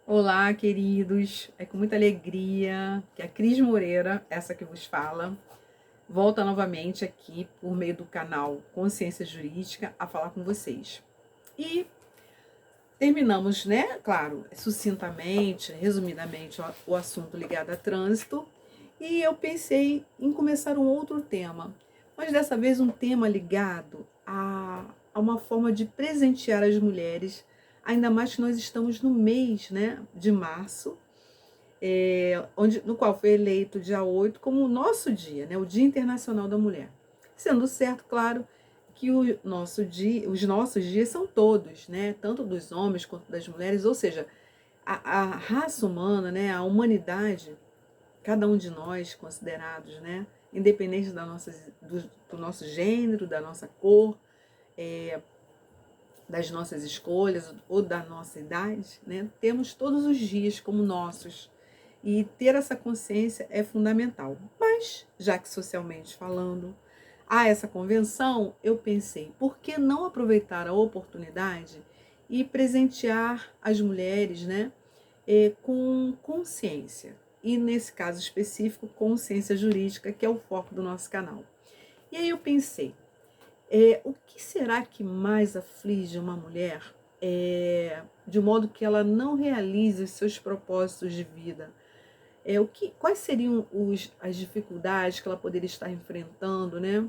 Olá, queridos. É com muita alegria que a Cris Moreira, essa que vos fala, volta novamente aqui por meio do canal Consciência Jurídica a falar com vocês. E terminamos, né, claro, sucintamente, resumidamente, o assunto ligado a trânsito. E eu pensei em começar um outro tema, mas dessa vez um tema ligado a uma forma de presentear as mulheres, ainda mais que nós estamos no mês, né, de março, no qual foi eleito dia 8 como o nosso dia, né, o Dia Internacional da Mulher. Sendo certo, claro, que os nossos dias são todos, né, tanto dos homens quanto das mulheres, ou seja, a raça humana, né, a humanidade, cada um de nós considerados, né, independente do nosso gênero, da nossa cor, das nossas escolhas ou da nossa idade, né, temos todos os dias como nossos. E ter essa consciência é fundamental. Mas, já que socialmente falando, há essa convenção, eu pensei, por que não aproveitar a oportunidade e presentear as mulheres, né, com consciência? E nesse caso específico, consciência jurídica, que é o foco do nosso canal. E aí eu pensei, o que será que mais aflige uma mulher de modo que ela não realize os seus propósitos de vida? Quais seriam as dificuldades que ela poderia estar enfrentando, né?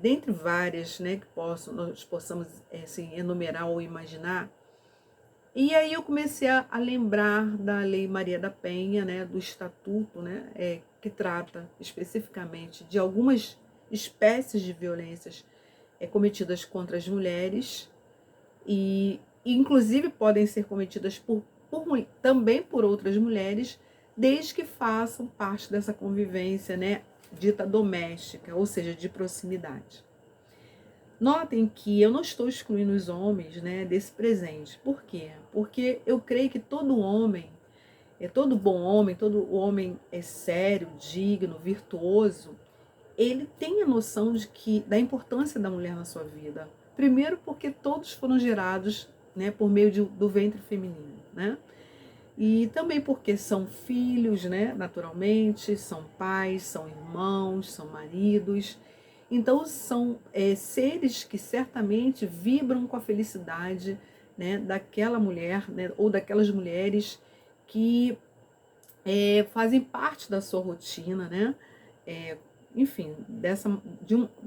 Dentre várias, né, que nós possamos assim, enumerar ou imaginar. E aí eu comecei a lembrar da Lei Maria da Penha, né, do Estatuto, né, que trata especificamente de algumas espécies de violências cometidas contra as mulheres e inclusive podem ser cometidas também por outras mulheres, desde que façam parte dessa convivência, né, dita doméstica, ou seja, de proximidade. Notem que eu não estou excluindo os homens, né, desse presente. Por quê? Porque eu creio que todo homem, todo bom homem, todo homem sério, digno, virtuoso, ele tem a noção da importância da mulher na sua vida. Primeiro porque todos foram gerados, né, por meio do ventre feminino, né? E também porque são filhos, né, naturalmente, são pais, são irmãos, são maridos. Então são seres que certamente vibram com a felicidade, né, daquela mulher, né, ou daquelas mulheres que fazem parte da sua rotina, né? Enfim,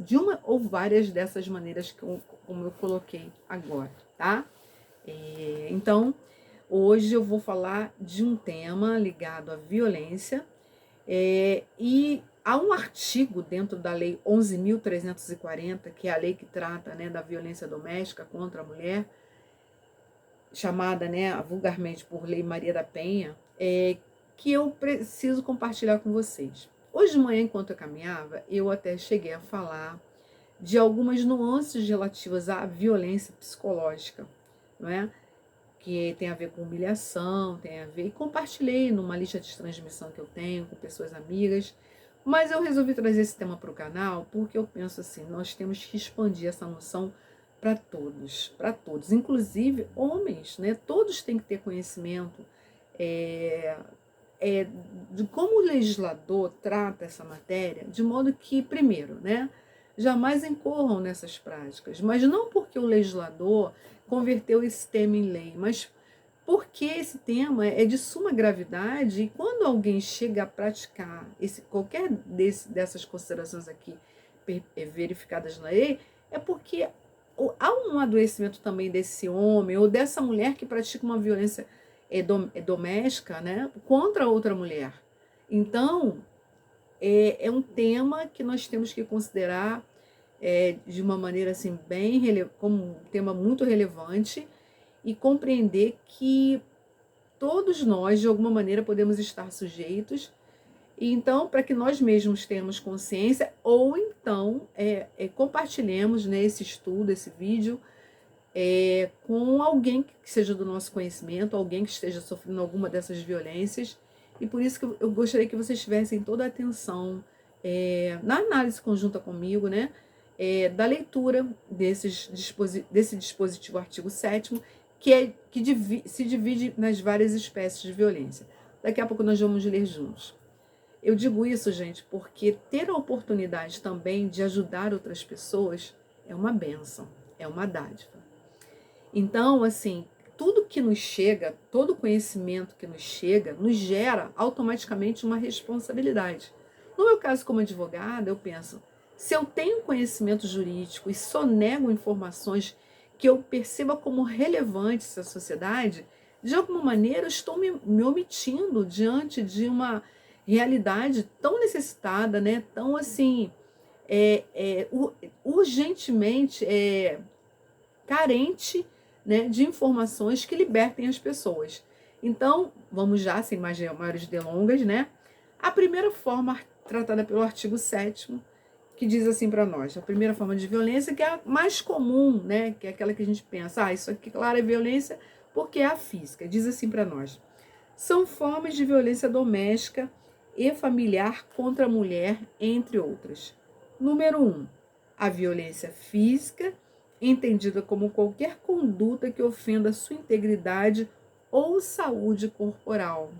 de uma ou várias dessas maneiras como eu coloquei agora, tá? Então, hoje eu vou falar de um tema ligado à violência e há um artigo dentro da Lei 11.340, que é a lei que trata, né, da violência doméstica contra a mulher, chamada, né, vulgarmente por Lei Maria da Penha, que eu preciso compartilhar com vocês. Hoje de manhã, enquanto eu caminhava, eu até cheguei a falar de algumas nuances relativas à violência psicológica, não é? Que tem a ver com humilhação, tem a ver, e compartilhei numa lista de transmissão que eu tenho com pessoas amigas, mas eu resolvi trazer esse tema para o canal porque eu penso assim, nós temos que expandir essa noção para todos, inclusive homens, né? Todos têm que ter conhecimento é, de como o legislador trata essa matéria, de modo que, primeiro, né, jamais incorram nessas práticas, mas não porque o legislador converteu esse tema em lei, mas porque esse tema é de suma gravidade e quando alguém chega a praticar qualquer dessas considerações aqui verificadas na lei, é porque há um adoecimento também desse homem ou dessa mulher que pratica uma violência doméstica, né, contra outra mulher. Então, é um tema que nós temos que considerar de uma maneira assim como um tema muito relevante e compreender que todos nós, de alguma maneira, podemos estar sujeitos. E então, para que nós mesmos tenhamos consciência, ou então compartilhemos, né, esse estudo, esse vídeo, com alguém que seja do nosso conhecimento, alguém que esteja sofrendo alguma dessas violências. E por isso que eu gostaria que vocês tivessem toda a atenção na análise conjunta comigo, né, da leitura desse dispositivo artigo 7º, se divide nas várias espécies de violência. Daqui a pouco nós vamos ler juntos. Eu digo isso, gente, porque ter a oportunidade também de ajudar outras pessoas é uma bênção, é uma dádiva. Então, assim, tudo que nos chega, todo conhecimento que nos chega, nos gera automaticamente uma responsabilidade. No meu caso, como advogada, eu penso, se eu tenho conhecimento jurídico e sonego informações que eu perceba como relevantes à sociedade, de alguma maneira eu estou me omitindo diante de uma realidade tão necessitada, né? Tão assim, urgentemente carente, né, de informações que libertem as pessoas. Então, vamos já, sem maiores delongas, né? A primeira forma tratada pelo artigo 7º, que diz assim para nós, a primeira forma de violência, que é a mais comum, né, que é aquela que a gente pensa, isso aqui, claro, é violência porque é a física. Diz assim para nós, são formas de violência doméstica e familiar contra a mulher, entre outras. Número 1, a violência física, entendida como qualquer conduta que ofenda sua integridade ou saúde corporal.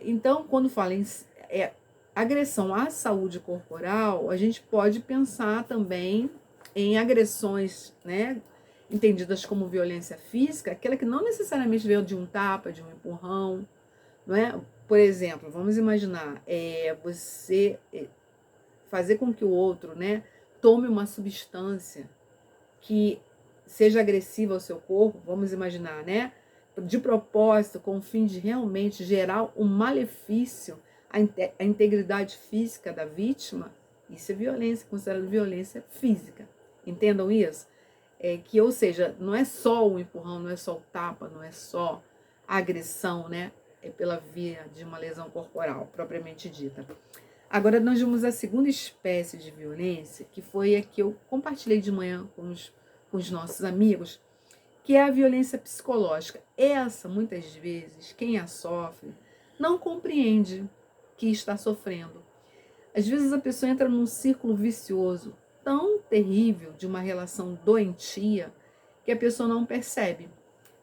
Então, quando fala em agressão à saúde corporal, a gente pode pensar também em agressões, né, entendidas como violência física, aquela que não necessariamente veio de um tapa, de um empurrão, não é? Por exemplo, vamos imaginar, você fazer com que o outro, né, tome uma substância que seja agressiva ao seu corpo, vamos imaginar, né, de propósito, com o fim de realmente gerar um malefício à integridade física da vítima, isso é violência, considerado violência física. Entendam isso? Ou seja, não é só o empurrão, não é só o tapa, não é só a agressão, né? É pela via de uma lesão corporal, propriamente dita. Agora nós vamos à segunda espécie de violência, que foi a que eu compartilhei de manhã com os nossos amigos, que é a violência psicológica. Essa, muitas vezes, quem a sofre não compreende que está sofrendo. Às vezes a pessoa entra num círculo vicioso tão terrível de uma relação doentia que a pessoa não percebe.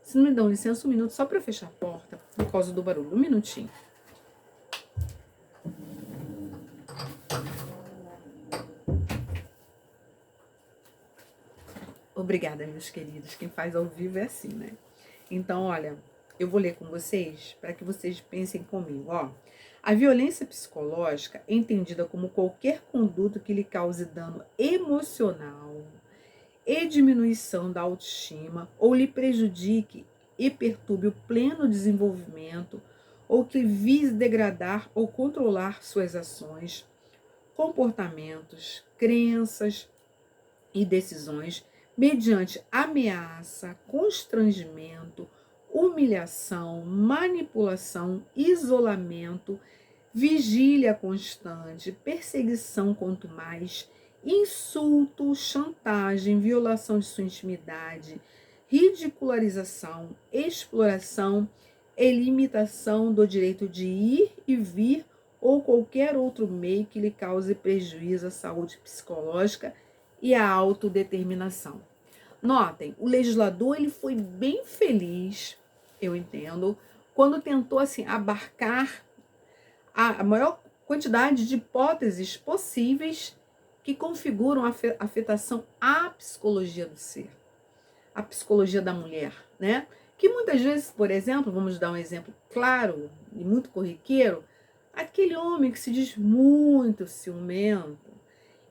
Se não me dão licença, um minuto só para eu fechar a porta por causa do barulho. Um minutinho. Obrigada, meus queridos. Quem faz ao vivo é assim, né? Então, olha, eu vou ler com vocês para que vocês pensem comigo, ó. A violência psicológica é entendida como qualquer conduta que lhe cause dano emocional e diminuição da autoestima ou lhe prejudique e perturbe o pleno desenvolvimento ou que vise degradar ou controlar suas ações, comportamentos, crenças e decisões mediante ameaça, constrangimento, humilhação, manipulação, isolamento, vigília constante, perseguição quanto mais, insulto, chantagem, violação de sua intimidade, ridicularização, exploração e limitação do direito de ir e vir ou qualquer outro meio que lhe cause prejuízo à saúde psicológica e à autodeterminação. Notem, o legislador ele foi bem feliz, eu entendo, quando tentou assim abarcar a maior quantidade de hipóteses possíveis que configuram a afetação à psicologia do ser, a psicologia da mulher, né? Que muitas vezes, por exemplo, vamos dar um exemplo claro e muito corriqueiro, aquele homem que se diz muito ciumento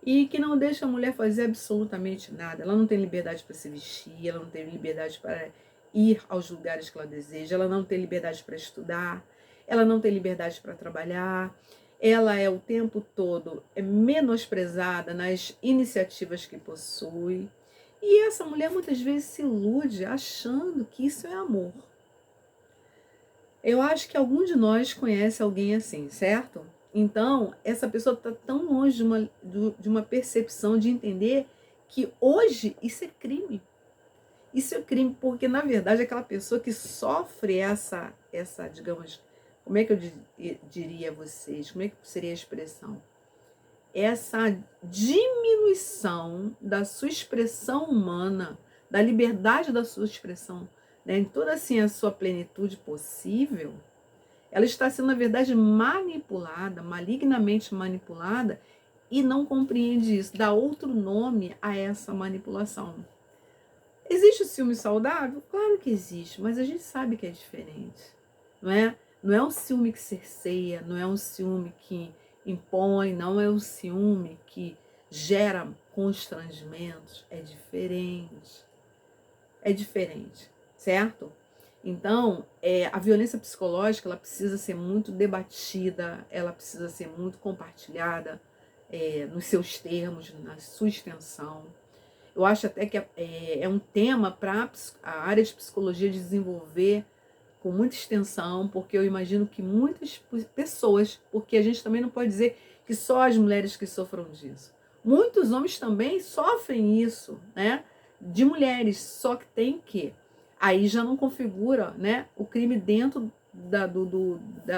e que não deixa a mulher fazer absolutamente nada. Ela não tem liberdade para se vestir, ela não tem liberdade para ir aos lugares que ela deseja, ela não tem liberdade para estudar, ela não tem liberdade para trabalhar, ela é o tempo todo menosprezada nas iniciativas que possui. E essa mulher muitas vezes se ilude achando que isso é amor. Eu acho que algum de nós conhece alguém assim, certo? Então, essa pessoa está tão longe de uma percepção de entender que hoje isso é crime. Isso é crime porque, na verdade, aquela pessoa que sofre essa digamos, como é que eu diria a vocês? Como é que seria a expressão? Essa diminuição da sua expressão humana da liberdade da sua expressão, né, em toda assim a sua plenitude possível, ela está sendo, na verdade, manipulada, malignamente manipulada, e não compreende isso, dá outro nome a essa manipulação. Existe o ciúme saudável? Claro que existe, mas a gente sabe que é diferente, não é? Não é um ciúme que cerceia, não é um ciúme que impõe, não é um ciúme que gera constrangimentos, é diferente. É diferente, certo? Então, a violência psicológica, ela precisa ser muito debatida, ela precisa ser muito compartilhada nos seus termos, na sua extensão. Eu acho até que é um tema para a área de psicologia desenvolver com muita extensão, porque eu imagino que muitas pessoas, porque a gente também não pode dizer que só as mulheres que sofram disso. Muitos homens também sofrem isso, né? De mulheres, só que tem que aí já não configura, né, o crime dentro da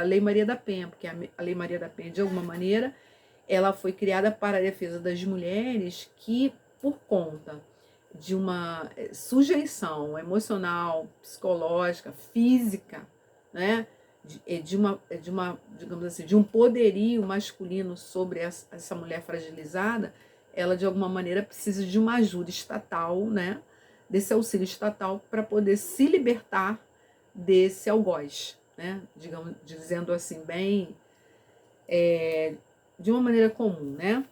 Lei Maria da Penha, porque a Lei Maria da Penha, de alguma maneira, ela foi criada para a defesa das mulheres que, por conta de uma sujeição emocional, psicológica, física, né, digamos assim, de um poderio masculino sobre essa mulher fragilizada, ela de alguma maneira precisa de uma ajuda estatal, né, desse auxílio estatal para poder se libertar desse algoz, né, digamos, dizendo assim bem de uma maneira comum, né?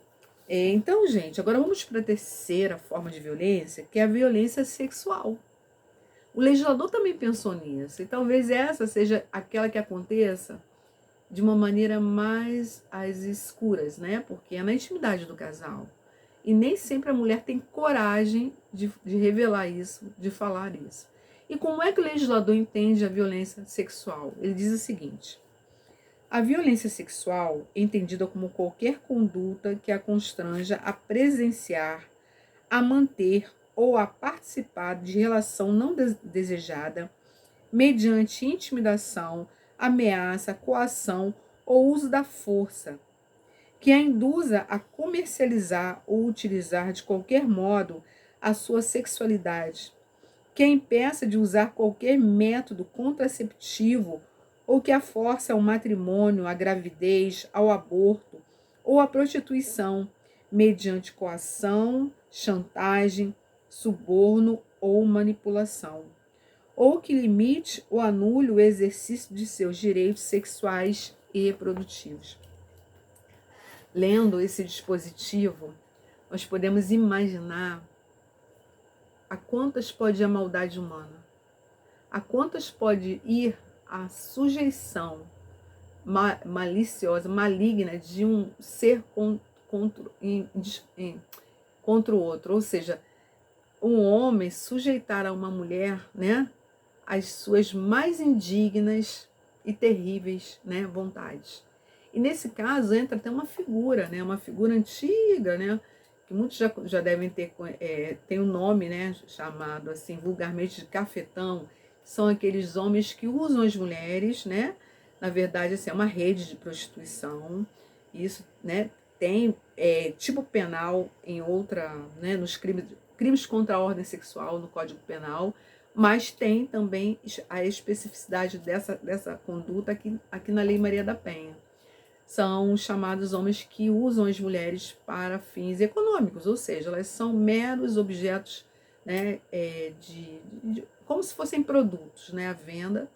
Então, gente, agora vamos para a terceira forma de violência, que é a violência sexual. O legislador também pensou nisso, e talvez essa seja aquela que aconteça de uma maneira mais às escuras, né? Porque é na intimidade do casal. E nem sempre a mulher tem coragem de revelar isso, de falar isso. E como é que o legislador entende a violência sexual? Ele diz o seguinte: a violência sexual é entendida como qualquer conduta que a constranja a presenciar, a manter ou a participar de relação não desejada, mediante intimidação, ameaça, coação ou uso da força, que a induza a comercializar ou utilizar de qualquer modo a sua sexualidade, que a impeça de usar qualquer método contraceptivo ou que a force ao matrimônio, à gravidez, ao aborto ou à prostituição, mediante coação, chantagem, suborno ou manipulação, ou que limite ou anule o exercício de seus direitos sexuais e reprodutivos. Lendo esse dispositivo, nós podemos imaginar a quantas pode ir a maldade humana, a quantas pode ir a sujeição maliciosa, maligna de um ser contra o outro. Ou seja, um homem sujeitar a uma mulher, né, as suas mais indignas e terríveis, né, vontades. E nesse caso entra até uma figura, né, uma figura antiga, né, que muitos já devem ter, tem um nome, né, chamado assim vulgarmente de cafetão. São aqueles homens que usam as mulheres, né, na verdade assim, é uma rede de prostituição. Isso, né, tem tipo penal em outra, né, nos crimes contra a ordem sexual no Código Penal, mas tem também a especificidade dessa conduta aqui na Lei Maria da Penha. São chamados homens que usam as mulheres para fins econômicos, ou seja, elas são meros objetos, né, como se fossem produtos, né, à venda.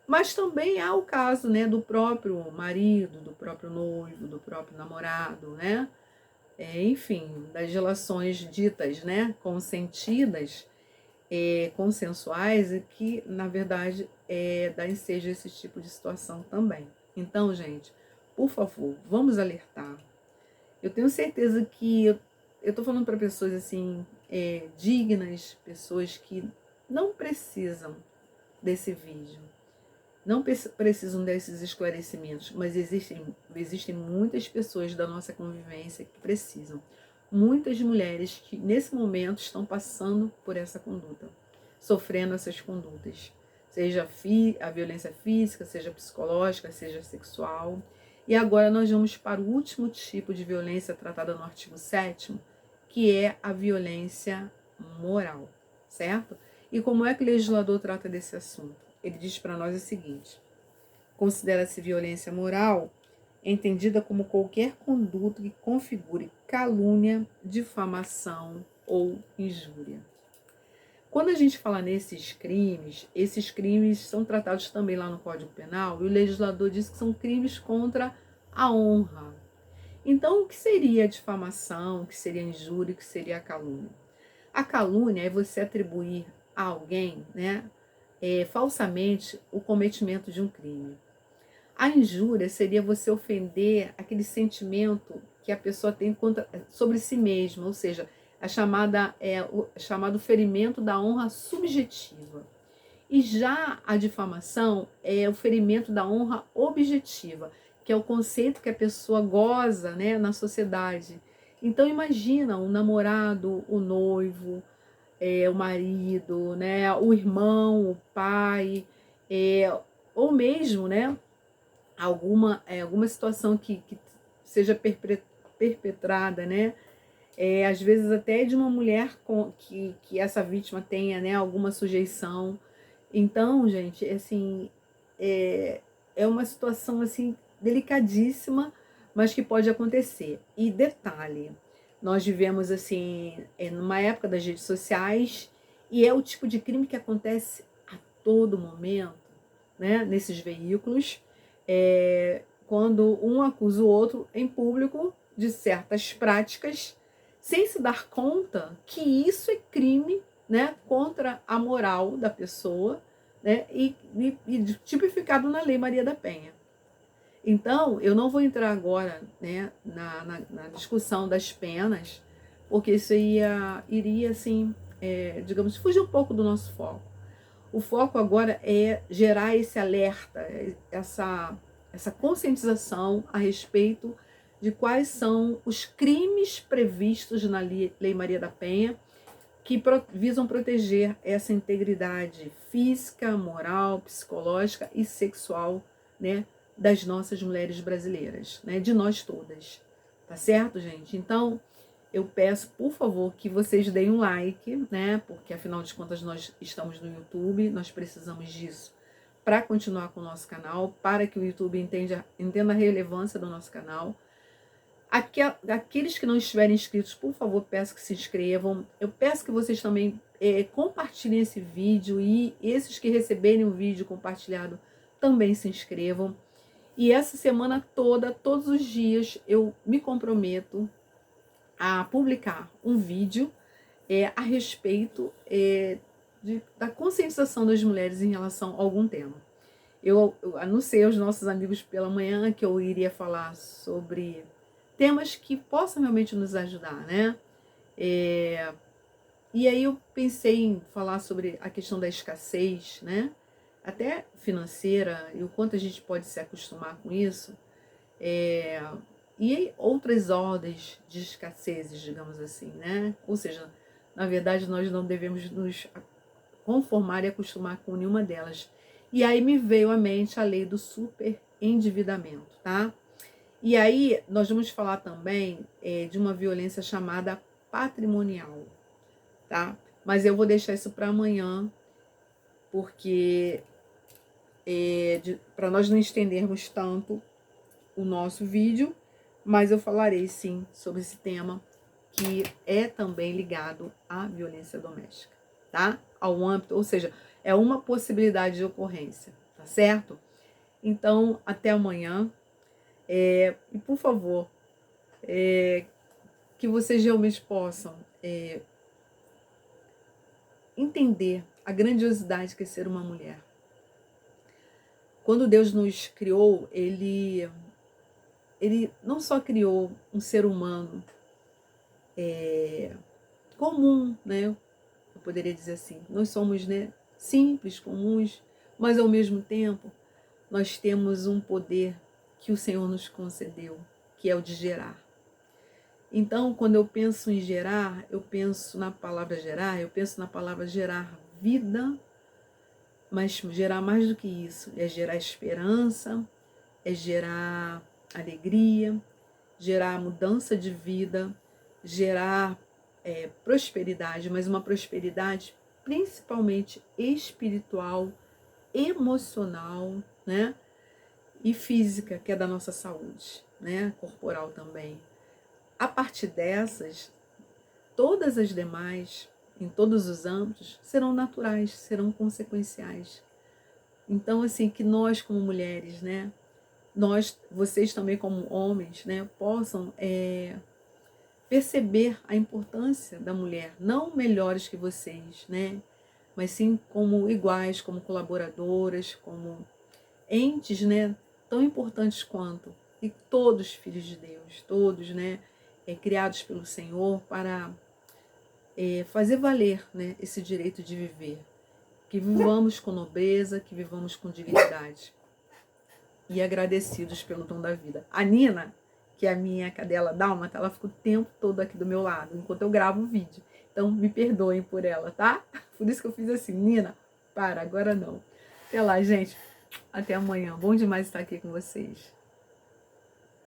Mas também há o caso, né, do próprio marido, do próprio noivo, do próprio namorado, né? Enfim, das relações ditas, né, consentidas, consensuais, e que, na verdade, dá ensejo a esse tipo de situação também. Então, gente, por favor, vamos alertar. Eu tenho certeza que eu estou falando para pessoas assim, dignas, pessoas que não precisam desse vídeo, não precisam desses esclarecimentos, mas existem muitas pessoas da nossa convivência que precisam. Muitas mulheres que nesse momento estão passando por essa conduta, sofrendo essas condutas, seja a violência física, seja psicológica, seja sexual. E agora nós vamos para o último tipo de violência tratada no artigo 7º, que é a violência moral. certo? E como é que o legislador trata desse assunto? Ele diz para nós o seguinte: considera-se violência moral entendida como qualquer conduta que configure calúnia, difamação ou injúria. Quando a gente fala nesses crimes, esses crimes são tratados também lá no Código Penal, e o legislador diz que são crimes contra a honra. Então, o que seria a difamação, o que seria a injúria, o que seria a calúnia? A calúnia é você atribuir a alguém, né, falsamente o cometimento de um crime. A injúria seria você ofender aquele sentimento que a pessoa tem sobre si mesma, ou seja, o chamado ferimento da honra subjetiva. E já a difamação é o ferimento da honra objetiva, que é o conceito que a pessoa goza, né, na sociedade. Então imagina o namorado, o noivo, o marido, né, o irmão, o pai, ou mesmo, né, alguma situação que seja perpetrada, né? Às vezes até de uma mulher que essa vítima tenha, né, alguma sujeição. Então, gente, assim, é uma situação assim delicadíssima, mas que pode acontecer. E detalhe, nós vivemos assim numa época das redes sociais e é o tipo de crime que acontece a todo momento, né, nesses veículos, quando um acusa o outro em público de certas práticas, sem se dar conta que isso é crime, né, contra a moral da pessoa, né, e tipificado na Lei Maria da Penha. Então, eu não vou entrar agora, né, na discussão das penas, porque isso iria assim, digamos, fugir um pouco do nosso foco. O foco agora é gerar esse alerta, essa conscientização a respeito de quais são os crimes previstos na Lei Maria da Penha que visam proteger essa integridade física, moral, psicológica e sexual, né, das nossas mulheres brasileiras, né, de nós todas. Tá certo, gente? Então, eu peço, por favor, que vocês deem um like, né? Porque afinal de contas nós estamos no YouTube, nós precisamos disso para continuar com o nosso canal, para que o YouTube entenda a relevância do nosso canal. Aqueles que não estiverem inscritos, por favor, peço que se inscrevam. Eu peço que vocês também compartilhem esse vídeo e esses que receberem o vídeo compartilhado também se inscrevam. E essa semana toda, todos os dias, eu me comprometo a publicar um vídeo a respeito da conscientização das mulheres em relação a algum tema. Eu anunciei aos nossos amigos pela manhã que eu iria falar sobre temas que possam realmente nos ajudar, né? E aí eu pensei em falar sobre a questão da escassez, né? Até financeira, e o quanto a gente pode se acostumar com isso. E outras ordens de escassezes, digamos assim, né? Ou seja, na verdade nós não devemos nos conformar e acostumar com nenhuma delas. E aí me veio à mente a lei do superendividamento, tá? E aí nós vamos falar também de uma violência chamada patrimonial, tá? Mas eu vou deixar isso para amanhã, porque para nós não estendermos tanto o nosso vídeo, mas eu falarei sim sobre esse tema que é também ligado à violência doméstica, tá? Ao âmbito, ou seja, é uma possibilidade de ocorrência, tá certo? Então, até amanhã. E por favor, que vocês realmente possam entender a grandiosidade que é ser uma mulher. Quando Deus nos criou, Ele não só criou um ser humano comum, né? Eu poderia dizer assim, nós somos, né, simples, comuns, mas ao mesmo tempo nós temos um poder que o Senhor nos concedeu, que é o de gerar. Então, quando eu penso em gerar, eu penso na palavra gerar vida, mas gerar mais do que isso, é gerar esperança, é gerar alegria, gerar mudança de vida, gerar prosperidade, mas uma prosperidade principalmente espiritual, emocional, né? E física, que é da nossa saúde, né? Corporal também. A partir dessas, todas as demais, em todos os âmbitos, serão naturais, serão consequenciais. Então, assim, que nós como mulheres, né? Vocês também como homens, né? Possam perceber a importância da mulher, não melhores que vocês, né? Mas sim como iguais, como colaboradoras, como entes, né? Tão importantes quanto, e todos filhos de Deus, todos, né? Criados pelo Senhor para fazer valer, né? Esse direito de viver. Que vivamos com nobreza, que vivamos com dignidade. E agradecidos pelo dom da vida. A Nina, que é a minha cadela dálmata, ela fica o tempo todo aqui do meu lado, enquanto eu gravo o vídeo. Então, me perdoem por ela, tá? Por isso que eu fiz assim, Nina, para, agora não. Até lá, gente. Até amanhã. Bom demais estar aqui com vocês.